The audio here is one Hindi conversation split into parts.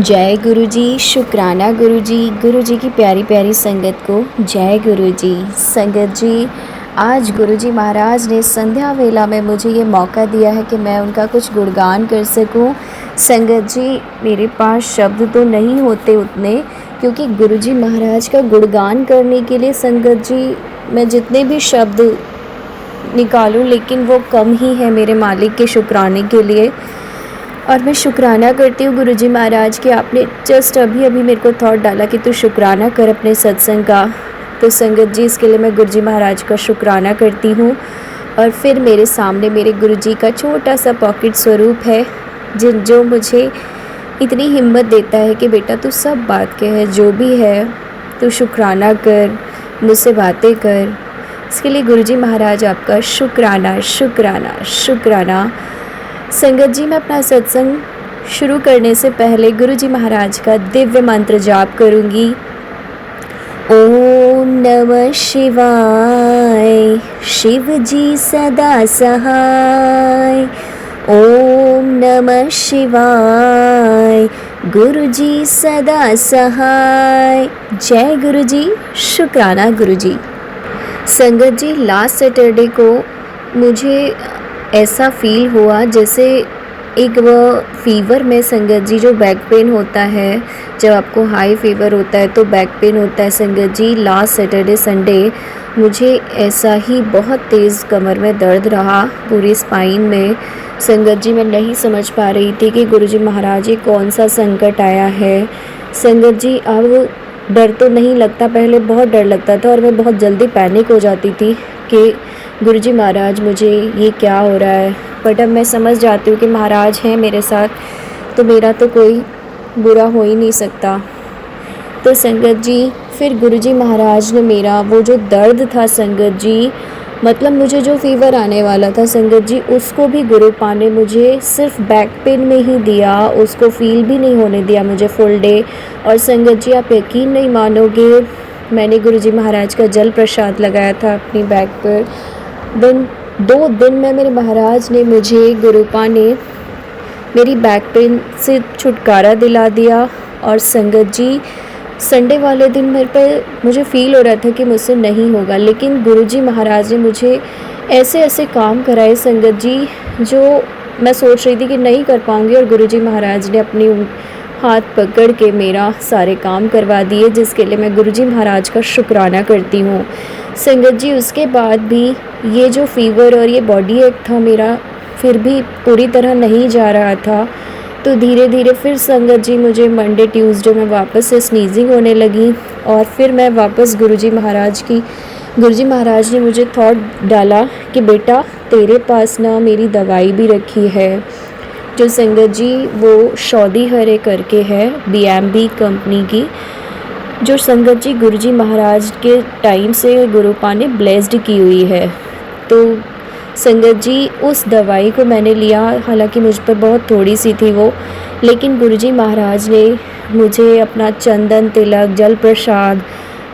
जय गुरु जी। शुक्राना गुरु जी की प्यारी प्यारी संगत को जय गुरु जी। संगत जी, आज गुरु जी महाराज ने संध्या वेला में मुझे ये मौका दिया है कि मैं उनका कुछ गुणगान कर सकूं। संगत जी, मेरे पास शब्द तो नहीं होते उतने, क्योंकि गुरु जी महाराज का गुणगान करने के लिए संगत जी मैं जितने भी शब्द निकालूं लेकिन वो कम ही है मेरे मालिक के शुक्राने के लिए। और मैं शुक्राना करती हूँ गुरुजी महाराज कि आपने जस्ट अभी अभी मेरे को थॉट डाला कि तू शुक्राना कर अपने सत्संग का। तो संगत जी, इसके लिए मैं गुरुजी महाराज का शुक्राना करती हूँ। और फिर मेरे सामने मेरे गुरुजी का छोटा सा पॉकेट स्वरूप है जो मुझे इतनी हिम्मत देता है कि बेटा तू सब बात के है, जो भी है तू शुक्राना कर, मुझसे बातें कर। इसके लिए गुरुजी महाराज आपका शुक्राना शुक्राना शुक्राना। संगत जी, मैं अपना सत्संग शुरू करने से पहले गुरुजी महाराज का दिव्य मंत्र जाप करूंगी। ओम नमः शिवाय, शिव जी सदा सहाय। ओम नमः शिवाय, गुरु जी सदा सहाय। जय गुरु जी। शुक्राना गुरु जी। संगत जी, लास्ट सैटरडे को मुझे ऐसा फील हुआ जैसे एक वो फीवर में संगत जी जो बैक पेन होता है, जब आपको हाई फीवर होता है तो बैक पेन होता है संगत जी। लास्ट सैटरडे संडे मुझे ऐसा ही बहुत तेज़ कमर में दर्द रहा, पूरी स्पाइन में। संगत जी, मैं नहीं समझ पा रही थी कि गुरुजी महाराज ये कौन सा संकट आया है। संगत जी, अब डर तो नहीं लगता, पहले बहुत डर लगता था और मैं बहुत जल्दी पैनिक हो जाती थी कि गुरुजी महाराज मुझे ये क्या हो रहा है। बट अब मैं समझ जाती हूँ कि महाराज हैं मेरे साथ, तो मेरा तो कोई बुरा हो ही नहीं सकता। तो संगत जी, फिर गुरुजी महाराज ने मेरा वो जो दर्द था संगत जी, मतलब मुझे जो फीवर आने वाला था संगत जी, उसको भी गुरुपा ने मुझे सिर्फ बैक पेन में ही दिया, उसको फील भी नहीं होने दिया मुझे फुल डे। और संगत जी, आप यकीन नहीं मानोगे, मैंने गुरुजी महाराज का जल प्रसाद लगाया था अपनी बैक पर। 2 दिन में मेरे महाराज ने मुझे, गुरुपा ने मेरी बैक पेन से छुटकारा दिला दिया। और संगत जी, संडे वाले दिन मुझे फ़ील हो रहा था कि मुझसे नहीं होगा, लेकिन गुरुजी महाराज ने मुझे ऐसे ऐसे काम कराए संगत जी जो मैं सोच रही थी कि नहीं कर पाऊँगी, और गुरुजी महाराज ने अपनी हाथ पकड़ के मेरा सारे काम करवा दिए, जिसके लिए मैं गुरुजी महाराज का शुक्राना करती हूँ। संगत जी, उसके बाद भी ये जो फीवर और ये बॉडी एक था मेरा, फिर भी पूरी तरह नहीं जा रहा था। तो धीरे धीरे फिर संगत जी मुझे मंडे ट्यूसडे में वापस से स्नीजिंग होने लगी, और फिर मैं वापस गुरुजी महाराज ने मुझे थॉट डाला कि बेटा तेरे पास ना मेरी दवाई भी रखी है, जो संगत जी वो शौदी हरे करके है, BMB कंपनी की, जो संगत जी गुरुजी महाराज के टाइम से गुरुपा ने ब्लेस्ड की हुई है। तो संगत जी, उस दवाई को मैंने लिया, हालांकि मुझ पर बहुत थोड़ी सी थी वो, लेकिन गुरुजी महाराज ने मुझे अपना चंदन तिलक, जल प्रसाद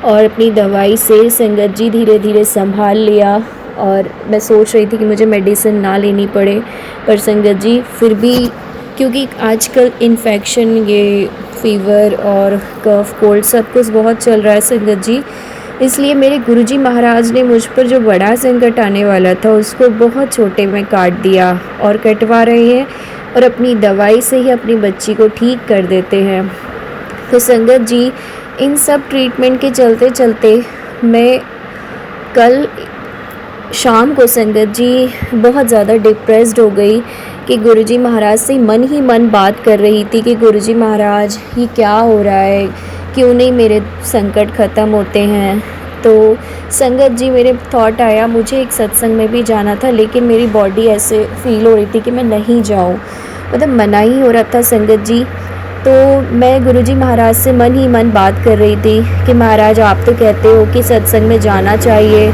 और अपनी दवाई से संगत जी धीरे धीरे संभाल लिया। और मैं सोच रही थी कि मुझे मेडिसिन ना लेनी पड़े, पर संगत जी फिर भी, क्योंकि आजकल इन्फेक्शन, ये फीवर और कफ कोल्ड सब कुछ बहुत चल रहा है संगत जी, इसलिए मेरे गुरुजी महाराज ने मुझ पर जो बड़ा संकट आने वाला था उसको बहुत छोटे में काट दिया, और कटवा रहे हैं और अपनी दवाई से ही अपनी बच्ची को ठीक कर देते हैं। तो संगत जी, इन सब ट्रीटमेंट के चलते चलते मैं कल शाम को संगत जी बहुत ज़्यादा डिप्रेस्ड हो गई कि गुरुजी महाराज से मन ही मन बात कर रही थी कि गुरुजी महाराज ये क्या हो रहा है, क्यों नहीं मेरे संकट ख़त्म होते हैं। तो संगत जी, मेरे थॉट आया मुझे एक सत्संग में भी जाना था, लेकिन मेरी बॉडी ऐसे फील हो रही थी कि मैं नहीं जाऊं, मतलब मना ही हो रहा था संगत जी। तो मैं गुरुजी महाराज से मन ही मन बात कर रही थी कि महाराज आप तो कहते हो कि सत्संग में जाना चाहिए,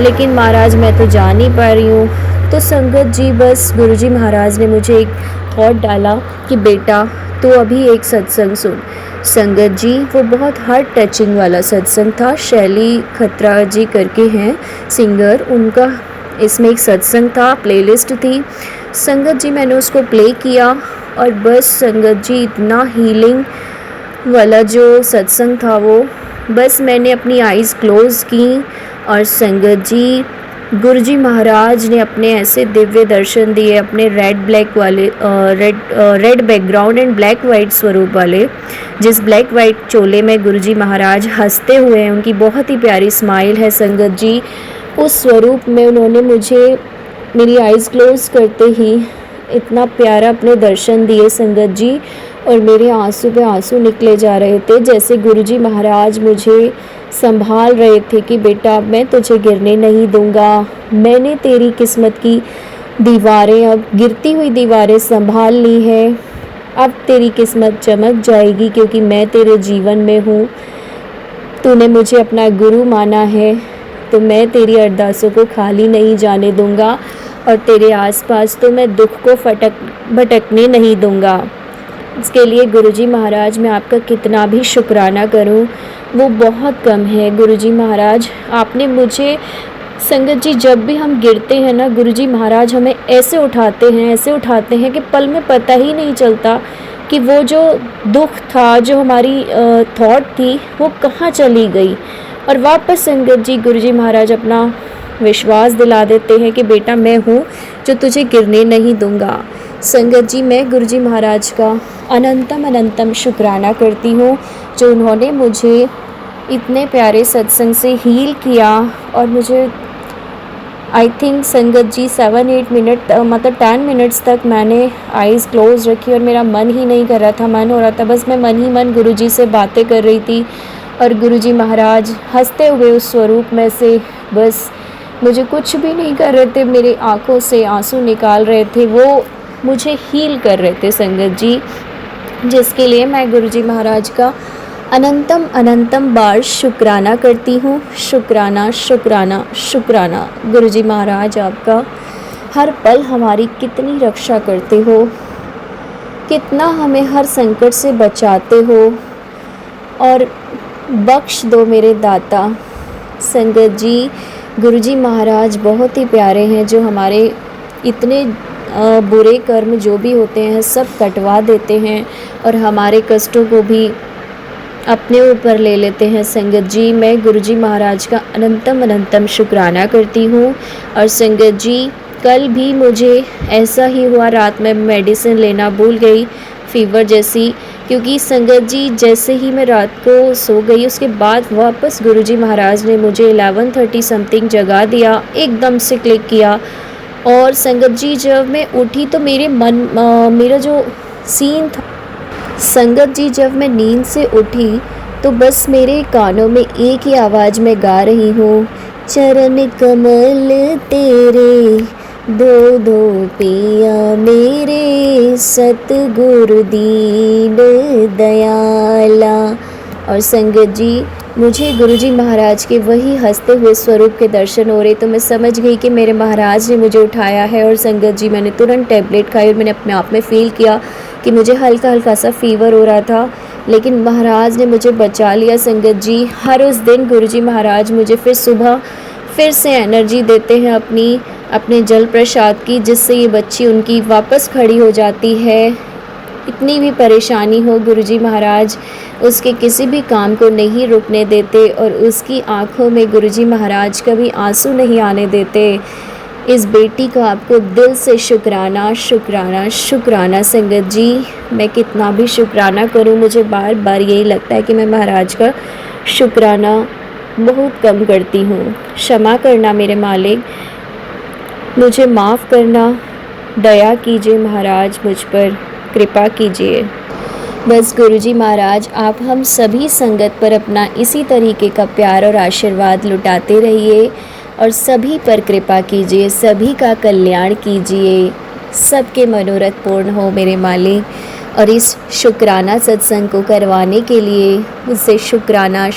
लेकिन महाराज मैं तो जा नहीं पा रही हूँ। तो संगत जी, बस गुरुजी महाराज ने मुझे एक थॉट डाला कि बेटा तो अभी एक सत्संग सुन। संगत जी, वो बहुत हार्ट टचिंग वाला सत्संग था, शैली खत्रा जी करके हैं सिंगर, उनका इसमें एक सत्संग था, प्लेलिस्ट थी। संगत जी मैंने उसको प्ले किया और बस संगत जी इतना हीलिंग वाला जो सत्संग था वो, बस मैंने अपनी आइज़ क्लोज़ की और संगत जी गुरुजी महाराज ने अपने ऐसे दिव्य दर्शन दिए, अपने red background and black white स्वरूप वाले, जिस ब्लैक वाइट चोले में गुरुजी महाराज हंसते हुए हैं, उनकी बहुत ही प्यारी स्माइल है संगत जी। उस स्वरूप में उन्होंने मुझे मेरी आइज़ क्लोज करते ही इतना प्यारा अपने दर्शन दिए संगत जी, और मेरे आंसू पे आंसू निकले जा रहे थे, जैसे गुरुजी महाराज मुझे संभाल रहे थे कि बेटा मैं तुझे गिरने नहीं दूंगा, मैंने तेरी किस्मत की दीवारें, अब गिरती हुई दीवारें संभाल ली है, अब तेरी किस्मत चमक जाएगी क्योंकि मैं तेरे जीवन में हूँ, तूने मुझे अपना गुरु माना है, तो मैं तेरी अरदासों को खाली नहीं जाने दूंगा और तेरे आसपास तो मैं दुख को भटकने नहीं दूंगा। इसके लिए गुरुजी महाराज मैं आपका कितना भी शुक्राना करूं वो बहुत कम है। गुरुजी महाराज आपने मुझे, संगत जी जब भी हम गिरते हैं ना, गुरुजी महाराज हमें ऐसे उठाते हैं कि पल में पता ही नहीं चलता कि वो जो दुख था, जो हमारी थॉट थी, वो कहाँ चली गई, और वापस संगत जी गुरुजी महाराज अपना विश्वास दिला देते हैं कि बेटा मैं हूँ जो तुझे गिरने नहीं दूंगा। संगत जी मैं गुरुजी महाराज का अनंतम शुक्राना करती हूँ जो उन्होंने मुझे इतने प्यारे सत्संग से हील किया, और मुझे आई थिंक संगत जी 7-8 मिनट मतलब 10 मिनट्स तक मैंने आइज़ क्लोज रखी और मेरा मन ही नहीं कर रहा था, मन हो रहा था बस मैं मन ही मन गुरुजी से बातें कर रही थी, और गुरुजी महाराज हंसते हुए उस स्वरूप में से बस मुझे कुछ भी नहीं कर रहे थे, मेरी आंखों से आंसू निकाल रहे थे, वो मुझे हील कर रहे थे संगत जी, जिसके लिए मैं गुरुजी महाराज का अनंतम बार शुक्राना करती हूँ। शुक्राना गुरुजी महाराज आपका। हर पल हमारी कितनी रक्षा करते हो, कितना हमें हर संकट से बचाते हो, और बख्श दो मेरे दाता। संगत जी गुरुजी महाराज बहुत ही प्यारे हैं जो हमारे इतने बुरे कर्म जो भी होते हैं सब कटवा देते हैं और हमारे कष्टों को भी अपने ऊपर ले लेते हैं। संगत जी मैं गुरुजी महाराज का अनंतम शुक्राना करती हूँ। और संगत जी कल भी मुझे ऐसा ही हुआ, रात में मेडिसिन लेना भूल गई फीवर जैसी, क्योंकि संगत जी जैसे ही मैं रात को सो गई उसके बाद वापस गुरुजी महाराज ने मुझे 11:30 समथिंग जगा दिया, एकदम से क्लिक किया। और संगत जी जब मैं उठी तो मेरा जो सीन था, संगत जी जब मैं नींद से उठी तो बस मेरे कानों में एक ही आवाज़ में गा रही हूँ, चरण कमल तेरे दो दो पिया मेरे सतगुरु दीन दयाला। और संगत जी मुझे गुरुजी महाराज के वही हंसते हुए स्वरूप के दर्शन हो रहे, तो मैं समझ गई कि मेरे महाराज ने मुझे उठाया है। और संगत जी मैंने तुरंत टैबलेट खाई और मैंने अपने आप में फ़ील किया कि मुझे हल्का सा फीवर हो रहा था, लेकिन महाराज ने मुझे बचा लिया। संगत जी हर उस दिन गुरुजी महाराज मुझे सुबह फिर से एनर्जी देते हैं अपने जल प्रसाद की, जिससे ये बच्ची उनकी वापस खड़ी हो जाती है। इतनी भी परेशानी हो गुरुजी महाराज उसके किसी भी काम को नहीं रुकने देते, और उसकी आंखों में गुरुजी महाराज कभी आंसू नहीं आने देते। इस बेटी का आपको दिल से शुक्राना संगत जी। मैं कितना भी शुक्राना करूं मुझे बार बार यही लगता है कि मैं महाराज का शुक्राना बहुत कम करती हूँ। क्षमा करना मेरे मालिक, मुझे माफ़ करना, दया कीजिए महाराज, मुझ पर कृपा कीजिए। बस गुरुजी महाराज आप हम सभी संगत पर अपना इसी तरीके का प्यार और आशीर्वाद लुटाते रहिए और सभी पर कृपा कीजिए, सभी का कल्याण कीजिए, सबके मनोरथ पूर्ण हो मेरे मालिक। और इस शुक्राना सत्संग को करवाने के लिए मुझसे शुक्राना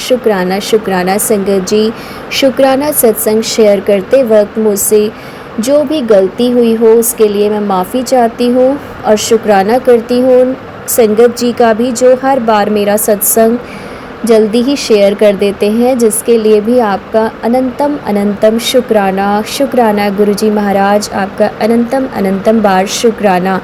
संगत जी। शुक्राना सत्संग शेयर करते वक्त मुझसे जो भी गलती हुई हो उसके लिए मैं माफ़ी चाहती हूँ, और शुक्राना करती हूँ संगत जी का भी जो हर बार मेरा सत्संग जल्दी ही शेयर कर देते हैं, जिसके लिए भी आपका अनंतम अनंतम शुक्राना। शुक्राना गुरुजी महाराज, आपका अनंतम अनंतम बार शुक्राना।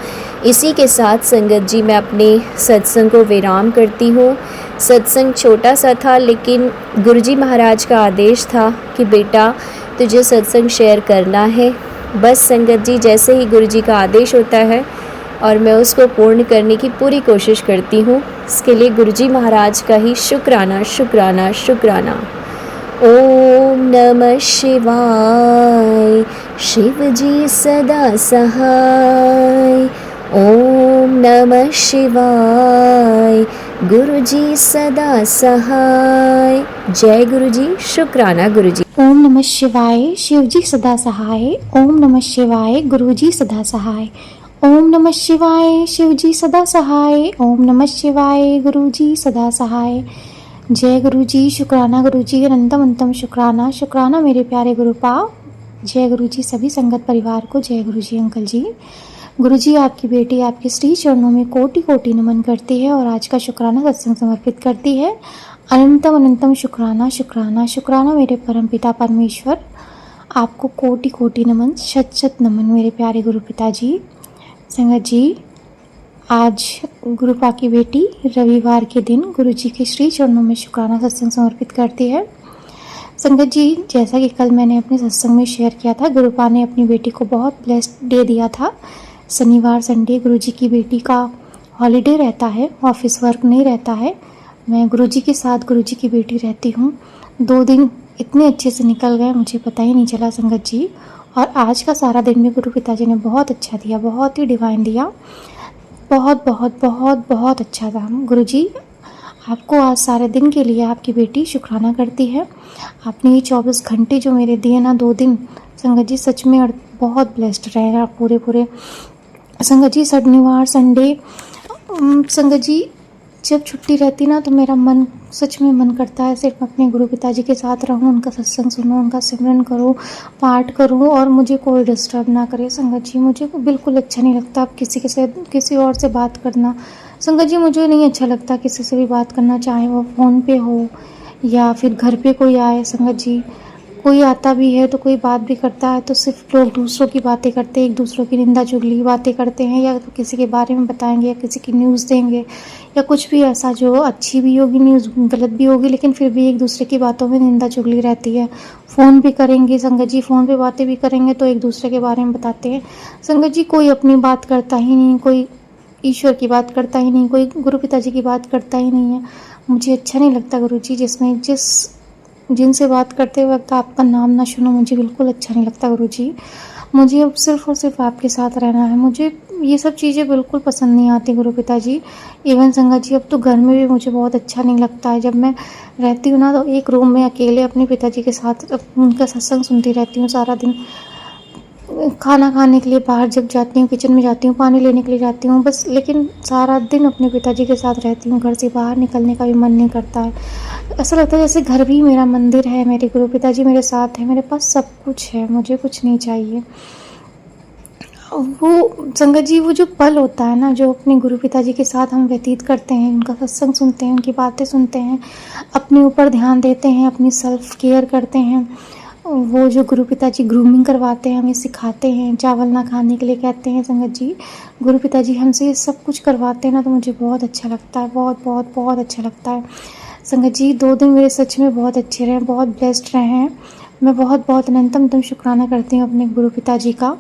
इसी के साथ संगत जी मैं अपने सत्संग को विराम करती हूँ। सत्संग छोटा सा था, लेकिन गुरुजी महाराज का आदेश था कि बेटा तुझे सत्संग शेयर करना है। बस संगत जी, जैसे ही गुरुजी का आदेश होता है और मैं उसको पूर्ण करने की पूरी कोशिश करती हूँ। इसके लिए गुरुजी महाराज का ही शुक्राना शुक्राना शुक्राना। ओम नमः शिवाय, शिव जी सदा सहाय। ओम नमः शिवाय, गुरुजी सदा सहाय। जय गुरुजी, शुक्राना गुरुजी। ओम नमः शिवाय, शिवजी सदा सहाय। ओम नमः शिवाय, गुरुजी सदा सहाय। ओम नमः शिवाय, शिवजी सदा सहाय। ओम नमः शिवाय, गुरुजी सदा सहाय। जय गुरुजी, शुक्राना गुरुजी, अनंतम अनंतम शुक्राना। शुक्राना मेरे प्यारे गुरुपाव। जय गुरुजी सभी संगत परिवार को। जय गुरुजी अंकल जी। गुरुजी आपकी बेटी आपके श्री चरणों में कोटि कोटि नमन करती है और आज का शुक्राना सत्संग समर्पित करती है। अनंतम अनंतम शुक्राना शुक्राना शुक्राना मेरे परम पिता परमेश्वर, आपको कोटि कोटि नमन, शत शत नमन मेरे प्यारे गुरु पिताजी। संगत जी, आज गुरुपा की बेटी रविवार के दिन गुरुजी के श्री चरणों में शुक्राना सत्संग समर्पित करती है। संगत जी, जैसा कि कल मैंने अपने सत्संग में शेयर किया था, गुरुपा ने अपनी बेटी को बहुत ब्लेस्ड डे दिया था। शनिवार संडे गुरुजी की बेटी का हॉलीडे रहता है, ऑफिस वर्क नहीं रहता है। मैं गुरुजी के साथ गुरुजी की बेटी रहती हूँ। 2 दिन इतने अच्छे से निकल गए, मुझे पता ही नहीं चला संगत जी। और आज का सारा दिन भी गुरु पिताजी ने बहुत अच्छा दिया, बहुत ही डिवाइन दिया। बहुत बहुत बहुत बहुत अच्छा था। गुरुजी आपको आज सारे दिन के लिए आपकी बेटी शुक्राना करती है। आपने ये 24 घंटे जो मेरे दिए ना 2 दिन, संगत जी सच में बहुत ब्लेस्ड रहेगा पूरे पूरे। संगत जी शनिवार संडे संगत जी जब छुट्टी रहती ना तो मेरा मन सच में मन करता है सिर्फ अपने गुरु पिताजी के साथ रहूं, उनका सत्संग सुनूं, उनका सिमरन करूं, पाठ करूं और मुझे कोई डिस्टर्ब ना करे। संगत जी मुझे बिल्कुल अच्छा नहीं लगता अब किसी और से बात करना। संगत जी मुझे नहीं अच्छा लगता किसी से भी बात करना, चाहे वो फ़ोन पे हो या फिर घर पे कोई आए। संगत जी कोई आता भी है तो कोई बात भी करता है तो सिर्फ लोग दूसरों की बातें करते हैं, एक दूसरों की निंदा चुगली बातें करते हैं, या तो किसी के बारे में बताएंगे या किसी की न्यूज़ देंगे या कुछ भी ऐसा जो अच्छी भी होगी न्यूज़, गलत भी होगी, लेकिन फिर भी एक दूसरे की बातों में निंदा चुगली रहती है। फ़ोन भी करेंगे संगत जी, फ़ोन पे बातें भी करेंगे तो एक दूसरे के बारे में बताते हैं। संगत जी कोई अपनी बात करता ही नहीं, कोई ईश्वर की बात करता ही नहीं, कोई गुरु पिताजी की बात करता ही नहीं है। मुझे अच्छा नहीं लगता गुरु जी जिनसे बात करते वक्त आपका नाम ना सुनो, मुझे बिल्कुल अच्छा नहीं लगता गुरुजी। मुझे अब सिर्फ़ और सिर्फ आपके साथ रहना है। मुझे ये सब चीज़ें बिल्कुल पसंद नहीं आती गुरु पिताजी। इवन संगत जी अब तो घर में भी मुझे बहुत अच्छा नहीं लगता है। जब मैं रहती हूँ ना तो एक रूम में अकेले अपने पिताजी के साथ उनका सत्संग सुनती रहती हूँ सारा दिन। खाना खाने के लिए बाहर जब जाती हूँ, किचन में जाती हूँ, पानी लेने के लिए जाती हूँ बस, लेकिन सारा दिन अपने पिताजी के साथ रहती हूँ। घर से बाहर निकलने का भी मन नहीं करता है। ऐसा लगता है जैसे घर भी मेरा मंदिर है, मेरे गुरु पिताजी मेरे साथ हैं, मेरे पास सब कुछ है, मुझे कुछ नहीं चाहिए। वो संगत जी वो जो पल होता है ना, जो अपने गुरु पिताजी के साथ हम व्यतीत करते हैं, उनका सत्संग सुनते हैं, उनकी बातें सुनते हैं, अपने ऊपर ध्यान देते हैं, अपनी सेल्फ केयर करते हैं, वो जो गुरु पिताजी ग्रूमिंग करवाते हैं, हमें सिखाते हैं, चावल ना खाने के लिए कहते हैं। संगत जी गुरु पिताजी हमसे ये सब कुछ करवाते हैं ना तो मुझे बहुत अच्छा लगता है, बहुत बहुत बहुत अच्छा लगता है। संगत जी 2 दिन मेरे सच में बहुत अच्छे रहे, बहुत ब्लेस्ड रहे हैं। मैं बहुत बहुत अनंतम शुक्राना करती हूँ अपने गुरु पिताजी का।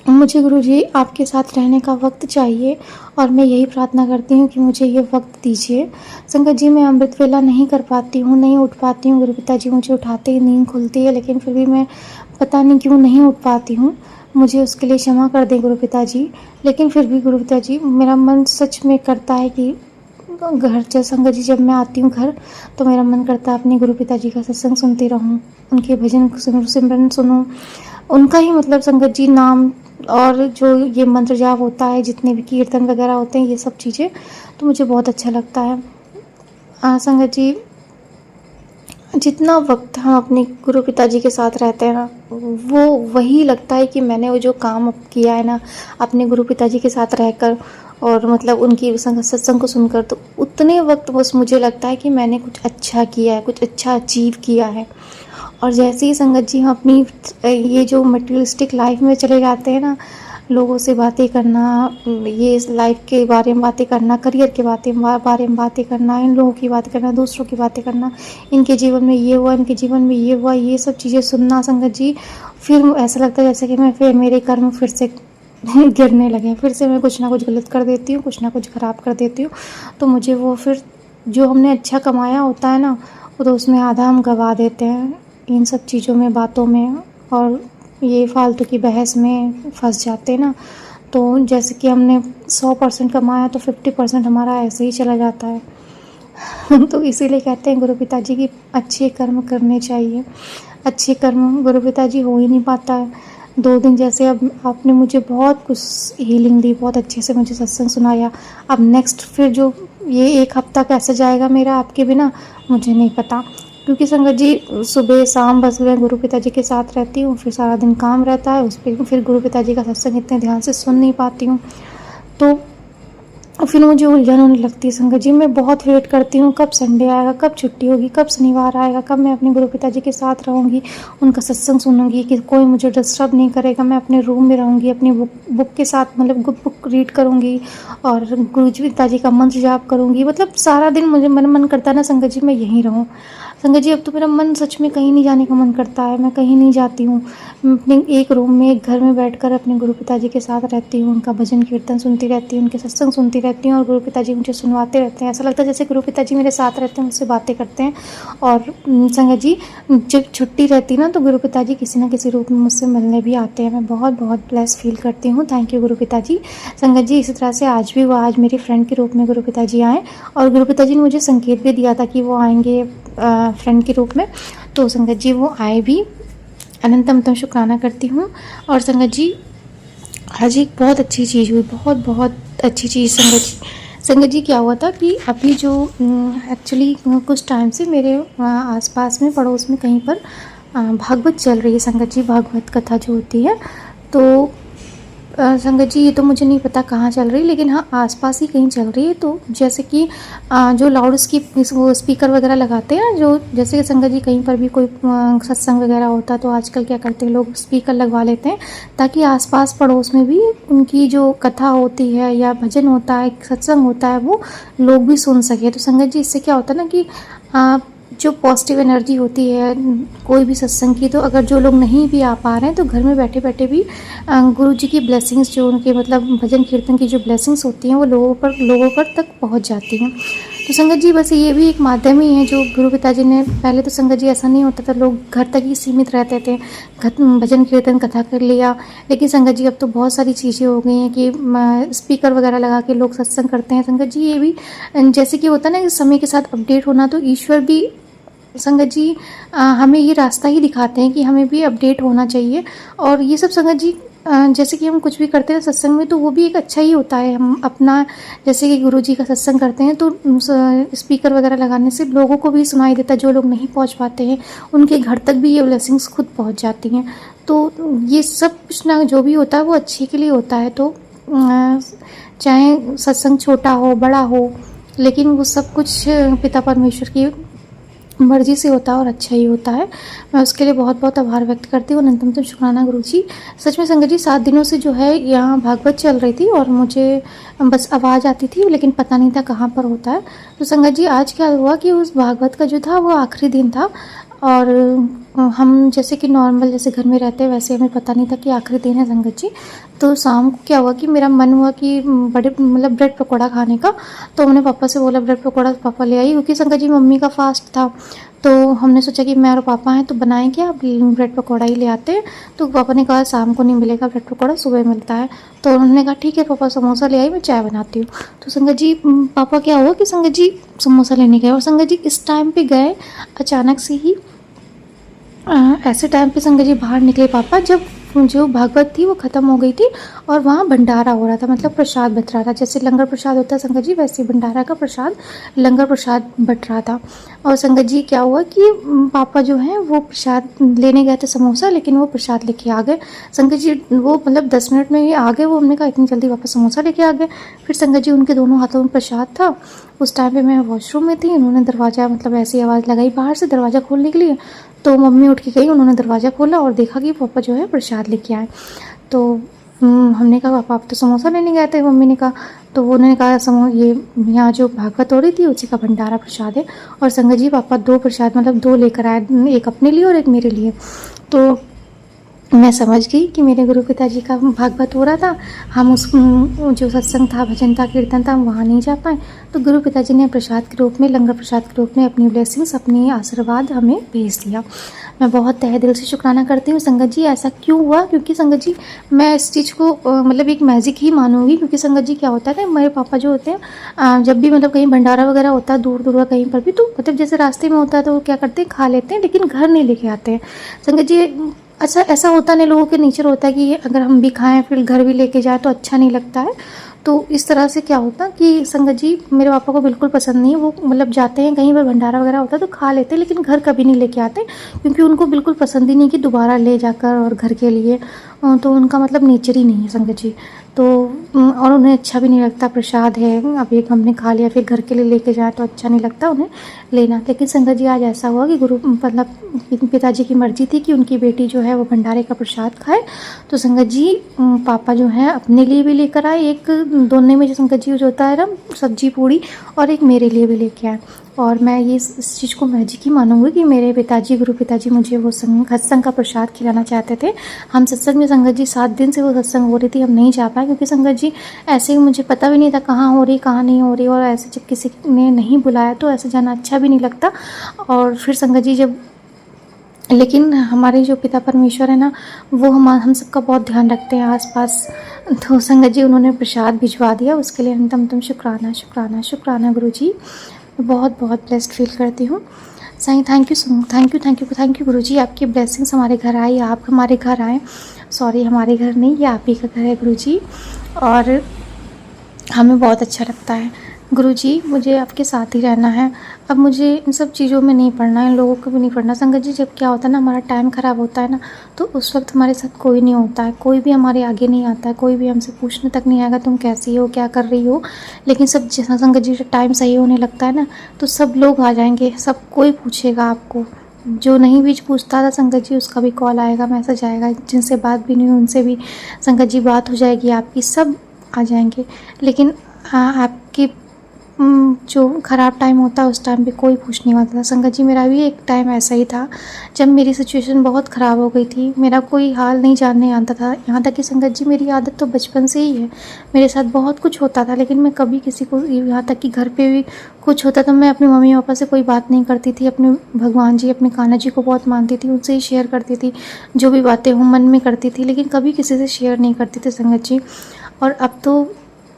मुझे गुरुजी आपके साथ रहने का वक्त चाहिए और मैं यही प्रार्थना करती हूँ कि मुझे ये वक्त दीजिए। संगत जी मैं अमृत वेला नहीं कर पाती हूँ, नहीं उठ पाती हूँ। गुरु पिताजी मुझे उठाते ही नींद खुलती है, लेकिन फिर भी मैं पता नहीं क्यों नहीं उठ पाती हूँ। मुझे उसके लिए क्षमा कर दें गुरु पिताजी। लेकिन फिर भी गुरु पिताजी मेरा मन सच में करता है कि घर से संगत जी जब मैं आती हूँ घर तो मेरा मन करता है अपने गुरु पिताजी का सत्संग सुनती रहूँ, उनके भजन सिमरन सुनूँ, उनका ही मतलब संगत जी नाम और जो ये मंत्र जाप होता है, जितने भी कीर्तन वगैरह होते हैं, ये सब चीज़ें तो मुझे बहुत अच्छा लगता है। संगत जी जितना वक्त हम अपने गुरु पिताजी के साथ रहते हैं ना, वो वही लगता है कि मैंने वो जो काम किया है ना अपने गुरु पिताजी के साथ रहकर और मतलब उनकी सत्संग को सुनकर, तो उतने वक्त बस मुझे लगता है कि मैंने कुछ अच्छा किया है, कुछ अच्छा अचीव किया है। और जैसे ही संगत जी हम अपनी ये जो मटेरियलिस्टिक लाइफ में चले जाते हैं ना, लोगों से बातें करना, ये इस लाइफ के बारे में बातें करना, करियर के बारे में बातें करना, इन लोगों की बातें करना, दूसरों की बातें करना, इनके जीवन में ये हुआ, इनके जीवन में ये हुआ, ये सब चीज़ें सुनना संगत जी, फिर ऐसा लगता है जैसे कि मैं फिर मेरे कर्म फिर से गिरने लगे, फिर से मैं कुछ ना कुछ गलत कर देती हूँ, कुछ ना कुछ ख़राब कर देती हूँ। तो मुझे वो फिर जो हमने अच्छा कमाया होता है ना, वो तो उसमें आधा हम गवा देते हैं इन सब चीज़ों में, बातों में, और ये फालतू की बहस में फंस जाते हैं ना। तो जैसे कि हमने 100% कमाया तो 50% हमारा ऐसे ही चला जाता है। तो इसीलिए कहते हैं गुरु पिताजी की अच्छे कर्म करने चाहिए। अच्छे कर्म गुरु पिताजी हो ही नहीं पाता है। 2 दिन जैसे अब आपने मुझे बहुत कुछ हीलिंग दी, बहुत अच्छे से मुझे सत्संग सुनाया। अब नेक्स्ट फिर जो ये 1 हफ्ता कैसे जाएगा मेरा आपके बिना, मुझे नहीं पता, क्योंकि संगत जी सुबह शाम बस मैं गुरु पिताजी के साथ रहती हूँ, फिर सारा दिन काम रहता है उस पर, फिर गुरु पिताजी का सत्संग इतने ध्यान से सुन नहीं पाती हूँ। तो फिर मुझे उलझन होने लगती है संगत जी। मैं बहुत वेट करती हूँ कब संडे आएगा, कब छुट्टी होगी, कब शनिवार आएगा, कब मैं अपने गुरु पिताजी के साथ रहूँगी, उनका सत्संग सुनूँगी, कि कोई मुझे डिस्टर्ब नहीं करेगा, मैं अपने रूम में रहूँगी, अपनी बुक के साथ मतलब बुक रीड करूँगी और गुरु जी पिताजी का मंत्र जाप करूँगी। मतलब सारा दिन मुझे मन करता है ना संगत जी मैं यहीं रहूँ। संगत जी अब तो मेरा मन सच में कहीं नहीं जाने का मन करता है, मैं कहीं नहीं जाती हूँ। मैं अपने एक रूम में, एक घर में बैठकर अपने गुरु पिताजी के साथ रहती हूँ, उनका भजन कीर्तन सुनती रहती हूँ, उनके सत्संग सुनती रहती हूँ, और गुरु पिताजी मुझे सुनवाते रहते हैं। ऐसा लगता है जैसे गुरु पिताजी मेरे साथ रहते हैं, मुझसे बातें करते हैं। और संगत जी जब छुट्टी रहती है ना, तो गुरु पिताजी किसी न किसी रूप में मुझसे मिलने भी आते हैं। मैं बहुत बहुत ब्लेस फील करती हूँ। थैंक यू गुरु पिताजी। संगत जी इसी तरह से आज भी वो आज मेरी फ्रेंड के रूप में गुरु पिताजी आए, और गुरु पिताजी ने मुझे संकेत भी दिया था कि वो आएंगे फ्रेंड के रूप में। तो संगत जी वो आए भी, अनंतम शुक्राना करती हूँ। और संगत जी आज एक बहुत अच्छी चीज़ हुई, बहुत बहुत अच्छी चीज़ संगत जी क्या हुआ था कि अभी जो एक्चुअली कुछ टाइम से मेरे आसपास में, पड़ोस में कहीं पर भागवत चल रही है संगत जी, भागवत कथा जो होती है। तो संगत जी ये तो मुझे नहीं पता कहाँ चल रही, लेकिन हाँ आसपास ही कहीं चल रही है। तो जैसे कि जो लाउड वो स्पीकर वगैरह लगाते हैं, जो जैसे कि संगत जी कहीं पर भी कोई सत्संग वगैरह होता है तो आजकल क्या करते हैं लोग, स्पीकर लगवा लेते हैं ताकि आसपास पड़ोस में भी उनकी जो कथा होती है या भजन होता है, सत्संग होता है, वो लोग भी सुन सके। तो संगत जी इससे क्या होता है ना कि जो पॉजिटिव एनर्जी होती है कोई भी सत्संग की, तो अगर जो लोग नहीं भी आ पा रहे हैं तो घर में बैठे बैठे भी गुरु जी की ब्लेसिंग्स, जो उनके मतलब भजन कीर्तन की जो ब्लेसिंग्स होती हैं वो लोगों पर तक पहुंच जाती हैं। तो संगत जी बस ये भी एक माध्यम ही है जो गुरु पिताजी ने, पहले तो संगत जी ऐसा नहीं होता था, लोग घर तक ही सीमित रहते थे, भजन कीर्तन कथा कर लिया। लेकिन संगत जी अब तो बहुत सारी चीज़ें हो गई हैं कि स्पीकर वगैरह लगा के लोग सत्संग करते हैं। संगत जी ये भी जैसे कि होता है ना कि समय के साथ अपडेट होना, तो ईश्वर भी संगत जी हमें ये रास्ता ही दिखाते हैं कि हमें भी अपडेट होना चाहिए। और ये सब संगत जी जैसे कि हम कुछ भी करते हैं सत्संग में, तो वो भी एक अच्छा ही होता है। हम अपना जैसे कि गुरु जी का सत्संग करते हैं तो स्पीकर वगैरह लगाने से लोगों को भी सुनाई देता है, जो लोग नहीं पहुंच पाते हैं उनके घर तक भी ये ब्लेसिंग्स खुद पहुंच जाती हैं। तो ये सब कुछ ना जो भी होता है वो अच्छे के लिए होता है। तो चाहे सत्संग छोटा हो बड़ा हो, लेकिन वो सब कुछ पिता परमेश्वर की मर्जी से होता है और अच्छा ही होता है। मैं उसके लिए बहुत बहुत आभार व्यक्त करती हूँ। अनंतम शुक्राना गुरु जी। सच में संगत जी 7 दिनों से जो है यहाँ भागवत चल रही थी और मुझे बस आवाज़ आती थी, लेकिन पता नहीं था कहाँ पर होता है। तो संगत जी आज क्या हुआ कि उस भागवत का जो था वो आखिरी दिन था, और हम जैसे कि नॉर्मल जैसे घर में रहते हैं वैसे हमें पता नहीं था कि आखिरी दिन है संगत जी। तो शाम को क्या हुआ कि मेरा मन हुआ कि बड़े मतलब ब्रेड पकौड़ा खाने का, तो हमने पापा से बोला ब्रेड पकौड़ा, पापा ले आई, क्योंकि संगत जी मम्मी का फास्ट था। तो हमने सोचा कि मैं और पापा हैं तो बनाएं क्या, ब्रेड पकौड़ा ही ले आते हैं। तो पापा ने कहा शाम को नहीं मिलेगा ब्रेड पकौड़ा, सुबह मिलता है। तो उन्होंने कहा ठीक है पापा समोसा ले आई, मैं चाय बनाती हूँ। तो संगत जी पापा क्या हुआ कि संगत जी समोसा लेने गए, और संगत जी इस टाइम पे गए अचानक से ही, ऐसे टाइम पे संगत जी बाहर निकले पापा जब जो भागवत थी वो ख़त्म हो गई थी और वहाँ भंडारा हो रहा था, मतलब प्रसाद बट रहा था। जैसे लंगर प्रसाद होता है संगत जी, वैसे भंडारा का प्रसाद लंगर प्रसाद बट रहा था। और संगत जी क्या हुआ कि पापा जो हैं वो प्रसाद लेने गए थे समोसा, लेकिन वो प्रसाद लेके आ गए। संगत जी वो मतलब 10 मिनट में ही आ गए। वो हमने कहा इतनी जल्दी वापस समोसा लेके आ गए। फिर संगत जी उनके दोनों हाथों में प्रसाद था। उस टाइम पे मैं वॉशरूम में थी। उन्होंने दरवाज़ा मतलब ऐसी आवाज़ लगाई बाहर से दरवाज़ा खोलने के लिए, तो मम्मी उठ के गई, उन्होंने दरवाज़ा खोला और देखा कि पापा जो है प्रसाद लेके आए। तो हमने कहा पापा आप तो समोसा लेने गए थे। मम्मी ने कहा, तो उन्होंने कहा ये यहाँ जो भागवत हो रही थी उसी का भंडारा प्रसाद है। और संगत जी पापा 2 प्रसाद मतलब 2 लेकर आए, एक अपने लिए और एक मेरे लिए। तो मैं समझ गई कि मेरे गुरु पिताजी का भागवत हो रहा था। हम उस जो सत्संग था, भजन था, कीर्तन था, हम वहाँ नहीं जा पाए। तो गुरु पिताजी ने प्रसाद के रूप में, लंगर प्रसाद के रूप में अपनी ब्लेसिंग्स, अपनी आशीर्वाद हमें भेज दिया। मैं बहुत तहे दिल से शुक्राना करती हूँ संगत जी। ऐसा क्यों हुआ? क्योंकि संगत जी मैं इस चीज़ को मतलब एक मैजिक ही मानूंगी। क्योंकि संगत जी क्या होता है कि मेरे पापा जो होते हैं जब भी मतलब कहीं भंडारा वगैरह होता है दूर दूर का कहीं पर भी, तो मतलब जैसे रास्ते में होता है तो वो क्या करते हैं, खा लेते हैं, लेकिन घर नहीं लेके आते हैं। संगत जी अच्छा ऐसा होता नहीं, लोगों के नेचर होता है कि अगर हम भी खाएं फिर घर भी लेके जाए तो अच्छा नहीं लगता है। तो इस तरह से क्या होता कि संगत जी मेरे पापा को बिल्कुल पसंद नहीं है। वो मतलब जाते हैं कहीं पर भंडारा वगैरह होता है तो खा लेते हैं, लेकिन घर कभी नहीं लेके आते, क्योंकि उनको बिल्कुल पसंद ही नहीं कि दोबारा ले जाकर और घर के लिए। तो उनका मतलब नेचर ही नहीं है संगत जी। तो और उन्हें अच्छा भी नहीं लगता, प्रसाद है अब एक हमने खा लिया फिर घर के लिए लेके जाए तो अच्छा नहीं लगता उन्हें लेना। लेकिन संगत जी आज ऐसा हुआ कि गुरु मतलब पिताजी की मर्जी थी कि उनकी बेटी जो है वो भंडारे का प्रसाद खाए। तो संगत जी पापा जो है अपने लिए भी लेकर आए, एक दोनों में जो संगत जी जो होता है ना सब्जी पूड़ी, और एक मेरे लिए भी लेके आए। और मैं ये इस चीज़ को मैजिक ही मानूंगी कि मेरे पिताजी, गुरु पिताजी मुझे वो सत्संग का प्रसाद खिलाना चाहते थे। हम सत्संग में संगत जी 7 दिन से वो सत्संग हो रही थी, हम नहीं जा पाए क्योंकि संगत जी ऐसे ही मुझे पता भी नहीं था कहाँ हो रही कहाँ नहीं हो रही। और ऐसे जब किसी ने नहीं बुलाया तो ऐसे जाना अच्छा भी नहीं लगता। और फिर संगत जी जब, लेकिन हमारे जो पिता परमेश्वर है ना वो हम सबका बहुत ध्यान रखते हैं आसपास। तो संगत जी उन्होंने प्रसाद भिजवा दिया, उसके लिए तुम शुक्राना शुक्राना शुक्राना गुरु जी। बहुत बहुत ब्लेस्ड फील करती हूँ। Sai thank you thank you guru ji. आपकी ब्लेसिंग्स हमारे घर आई, आप हमारे घर आए। सॉरी हमारे घर नहीं, ये आप ही का घर है गुरु जी, और हमें बहुत अच्छा लगता है गुरु जी। मुझे आपके साथ ही रहना है। अब मुझे इन सब चीज़ों में नहीं पढ़ना है, इन लोगों को भी नहीं पढ़ना। संगत जी जब क्या होता है ना हमारा टाइम ख़राब होता है ना, तो उस वक्त हमारे साथ कोई नहीं होता है, कोई भी हमारे आगे नहीं आता है, कोई भी हमसे पूछने तक नहीं आएगा तुम कैसी हो, क्या कर रही हो। लेकिन सब संगत जी जब टाइम सही होने लगता है ना तो सब लोग आ जाएंगे, सब कोई पूछेगा आपको। जो नहीं भी पूछता था संगत जी उसका भी कॉल आएगा, मैसेज आएगा, जिनसे बात भी नहीं हुई उनसे भी संगत जी बात हो जाएगी आपकी, सब आ जाएंगे। लेकिन आपके जो ख़राब टाइम होता है उस टाइम पे कोई पूछ नहीं आता था संगत जी। मेरा भी एक टाइम ऐसा ही था जब मेरी सिचुएशन बहुत ख़राब हो गई थी, मेरा कोई हाल नहीं जानने आता था। यहाँ तक कि संगत जी मेरी आदत तो बचपन से ही है, मेरे साथ बहुत कुछ होता था, लेकिन मैं कभी किसी को, यहाँ तक कि घर पे भी कुछ होता तो मैं अपने मम्मी पापा से कोई बात नहीं करती थी। अपने भगवान जी, अपने कान्हा जी को बहुत मानती थी, उनसे ही शेयर करती थी, जो भी बातें हो मन में करती थी, लेकिन कभी किसी से शेयर नहीं करती थी संगत जी। और अब तो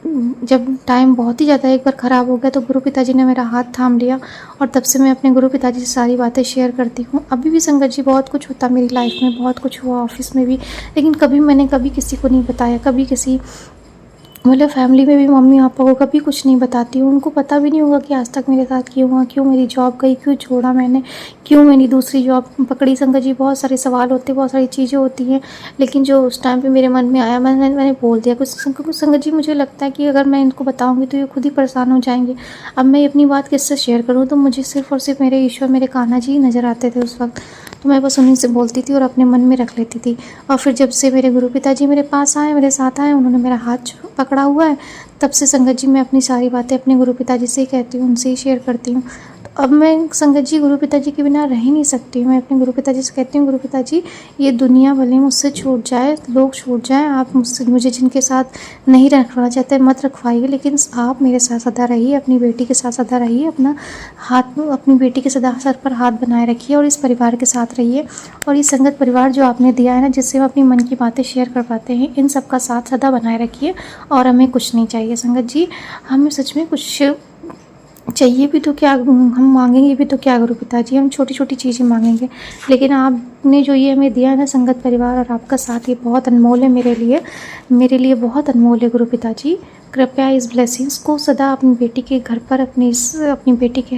जब टाइम बहुत ही ज़्यादा एक बार ख़राब हो गया तो गुरु पिताजी ने मेरा हाथ थाम लिया, और तब से मैं अपने गुरु पिताजी से सारी बातें शेयर करती हूँ। अभी भी संगत जी बहुत कुछ होता मेरी लाइफ में, बहुत कुछ हुआ ऑफिस में भी, लेकिन मैंने कभी किसी को नहीं बताया, कभी किसी मतलब फैमिली में भी मम्मी पापा को कभी कुछ नहीं बताती हूँ। उनको पता भी नहीं होगा कि आज तक मेरे साथ क्यों हुआ, क्यों मेरी जॉब गई, क्यों छोड़ा मैंने, क्यों मेरी दूसरी जॉब पकड़ी। संगत जी बहुत सारे सवाल होते हैं, बहुत सारी चीज़ें होती हैं, लेकिन जो उस टाइम पे मेरे मन में आया मैंने बोल दिया। कुछ संगत जी मुझे लगता है कि अगर मैं इनको बताऊँगी तो ये खुद ही परेशान हो जाएंगे। अब मैं अपनी बात किससे शेयर करूँ, तो मुझे सिर्फ और सिर्फ मेरे ईश्वर, मेरे कान्हा जी नज़र आते थे उस वक्त। तो मैं बस उन्हीं से बोलती थी और अपने मन में रख लेती थी। और फिर जब से मेरे गुरु पिताजी मेरे पास आए, मेरे साथ आए, उन्होंने मेरा हाथ पकड़ा हुआ है, तब से संगत जी मैं अपनी सारी बातें अपने गुरु पिताजी से ही कहती हूँ, उनसे ही शेयर करती हूँ। तो अब मैं संगत जी गुरु पिताजी के बिना रह ही नहीं सकती। मैं अपने गुरु पिताजी से कहती हूँ, गुरु पिताजी ये दुनिया भले मुझसे छूट जाए, लोग छूट जाएँ, आप मुझे जिनके साथ नहीं रखना चाहते मत रखवाइए, लेकिन आप मेरे साथ सदा रहिए, अपनी बेटी के साथ सदा रहिए, अपना हाथ, अपनी बेटी के सदा सर पर हाथ बनाए रखिए, और इस परिवार के साथ रहिए। और ये संगत परिवार जो आपने दिया है ना, जिससे हम अपनी मन की बातें शेयर कर पाते हैं, इन सब का साथ सदा बनाए रखिए। और हमें कुछ नहीं चाहिए संगत जी, हमें सच में कुछ चाहिए भी तो क्या, हम मांगेंगे भी तो क्या गुरु पिताजी, हम छोटी छोटी चीज़ें मांगेंगे, लेकिन आपने जो ये हमें दिया है ना संगत परिवार और आपका साथ, ये बहुत अनमोल है मेरे लिए बहुत अनमोल है गुरु पिताजी। कृपया इस ब्लेसिंग्स को सदा अपनी बेटी के घर पर, अपनी बेटी के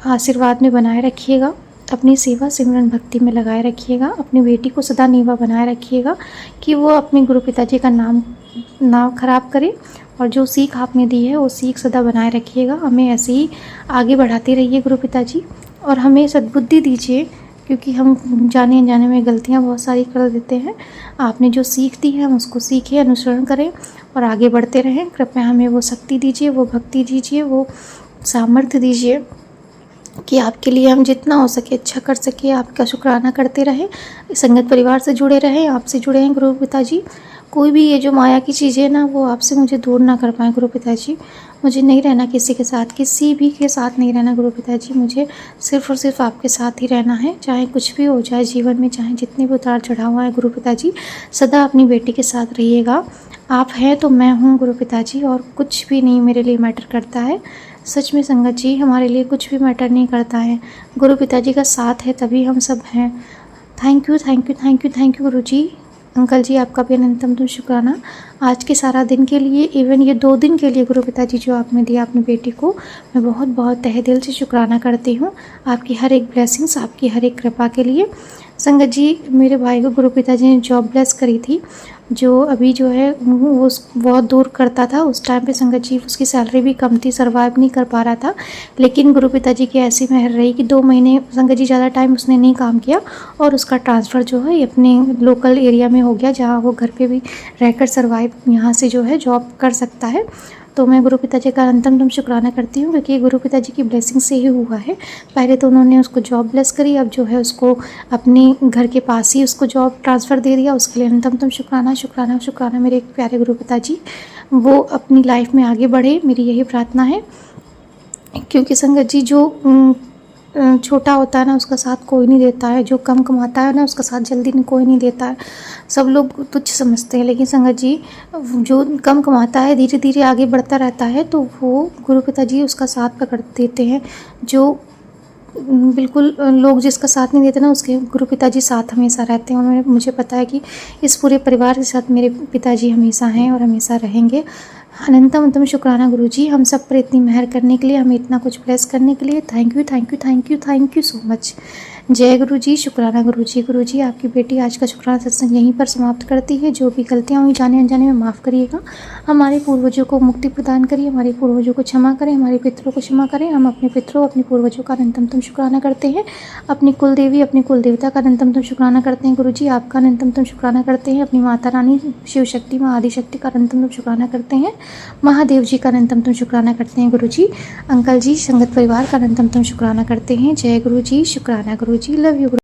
आशीर्वाद में बनाए रखिएगा, अपनी सेवा सिमरन भक्ति में लगाए रखिएगा, अपनी बेटी को सदा नीवा बनाए रखिएगा कि वो अपने गुरु पिताजी का नाम ना खराब करे, और जो सीख आपने दी है वो सीख सदा बनाए रखिएगा। हमें ऐसे ही आगे बढ़ाते रहिए गुरु पिताजी, और हमें सद्बुद्धि दीजिए, क्योंकि हम जाने अनजाने में गलतियाँ बहुत सारी कर देते हैं। आपने जो सीख दी है हम उसको सीखें, अनुसरण करें और आगे बढ़ते रहें। कृपया हमें वो शक्ति दीजिए, वो भक्ति दीजिए, वो सामर्थ्य दीजिए कि आपके लिए हम जितना हो सके अच्छा कर सके, आपका शुक्राना करते रहें, संगत परिवार से जुड़े रहें, आपसे जुड़े हैं गुरु पिताजी। कोई भी ये जो माया की चीज़ें है ना, वो आपसे मुझे दूर ना कर पाएँ गुरु पिताजी। मुझे नहीं रहना किसी के साथ, किसी भी के साथ नहीं रहना गुरु पिताजी। मुझे सिर्फ़ और सिर्फ आपके साथ ही रहना है, चाहे कुछ भी हो जाए जीवन में, चाहे जितने भी उतार चढ़ाव आए गुरु पिताजी। सदा अपनी बेटी के साथ रहिएगा। आप हैं तो मैं हूँ गुरु पिताजी, और कुछ भी नहीं मेरे लिए मैटर करता है। सच में संगत जी, हमारे लिए कुछ भी मैटर नहीं करता है, गुरु पिताजी का साथ है तभी हम सब हैं। Thank you thank you thank you thank you guru ji. Uncle जी, आपका भी अनंतम शुक्राना आज के सारा दिन के लिए, इवन ये 2 दिन के लिए गुरु पिताजी जो आपने दिया अपनी बेटी को, मैं बहुत बहुत तहे दिल से शुक्राना करती हूँ आपकी हर एक ब्लेसिंग्स, आपकी हर एक कृपा के लिए। संगत जी, मेरे भाई को गुरु पिताजी ने जॉब ब्लेस करी थी, जो अभी जो है वो बहुत दूर करता था। उस टाइम पे संगत जी उसकी सैलरी भी कम थी, सर्वाइव नहीं कर पा रहा था, लेकिन गुरु पिताजी की ऐसी मेहर रही कि 2 महीने संगत जी ज़्यादा टाइम उसने नहीं काम किया और उसका ट्रांसफ़र जो है अपने लोकल एरिया में हो गया, जहाँ वो घर पे भी रहकर सर्वाइव यहाँ से जो है जॉब कर सकता है। तो मैं गुरु पिताजी का अनंतम शुक्राना करती हूँ, क्योंकि गुरु पिताजी की ब्लेसिंग से ही हुआ है। पहले तो उन्होंने उसको जॉब ब्लेस करी, अब जो है उसको अपने घर के पास ही उसको जॉब ट्रांसफ़र दे दिया। उसके लिए अनंतम शुक्राना शुक्राना शुक्राना मेरे प्यारे गुरु पिताजी। वो अपनी लाइफ में आगे बढ़े, मेरी यही प्रार्थना है। क्योंकि संगत जी, जो छोटा होता है ना उसका साथ कोई नहीं देता है, जो कम कमाता है ना उसका साथ जल्दी कोई नहीं देता है। सब लोग तुच्छ समझते हैं, लेकिन संगत जी जो कम कमाता है धीरे धीरे आगे बढ़ता रहता है, तो वो गुरु पिताजी उसका साथ पकड़ देते हैं। जो बिल्कुल लोग जिसका साथ नहीं देते ना, उसके गुरु पिताजी साथ हमेशा रहते हैं। उन्होंने मुझे पता है कि इस पूरे परिवार के साथ मेरे पिताजी हमेशा हैं और हमेशा रहेंगे। अनंतम शुक्राना गुरु जी, हम सब पर इतनी मेहर करने के लिए, हमें इतना कुछ ब्लेस करने के लिए। Thank you thank you thank you thank you so much. जय गुरु जी, शुक्राना गुरु जी। गुरु जी, आपकी बेटी आज का शुक्राना सत्संग यहीं पर समाप्त करती है। जो भी गलतियाँ हुई जाने अनजाने में माफ़ करिएगा। हमारे पूर्वजों को मुक्ति प्रदान करिए, हमारे पूर्वजों को क्षमा करें, हमारे पितरों को क्षमा करें। हम अपने पितरों, अपने पूर्वजों का अनंतम शुक्राना करते हैं। अपनी कुल देवी, अपनी कुल देवता का अनंतम शुक्राना करते हैं गुरु जी। आपका अनंतम शुक्राना करते हैं। अपनी माता रानी शिव शक्ति, माँ आदि शक्ति का अनंतम शुक्राना करते हैं। महादेव जी का अनंतम शुक्राना करते हैं गुरु जी। अंकल जी, संगत परिवार का अनंतम शुक्राना करते हैं। जय गुरु जी, शुक्राना गुरु जी। Love you.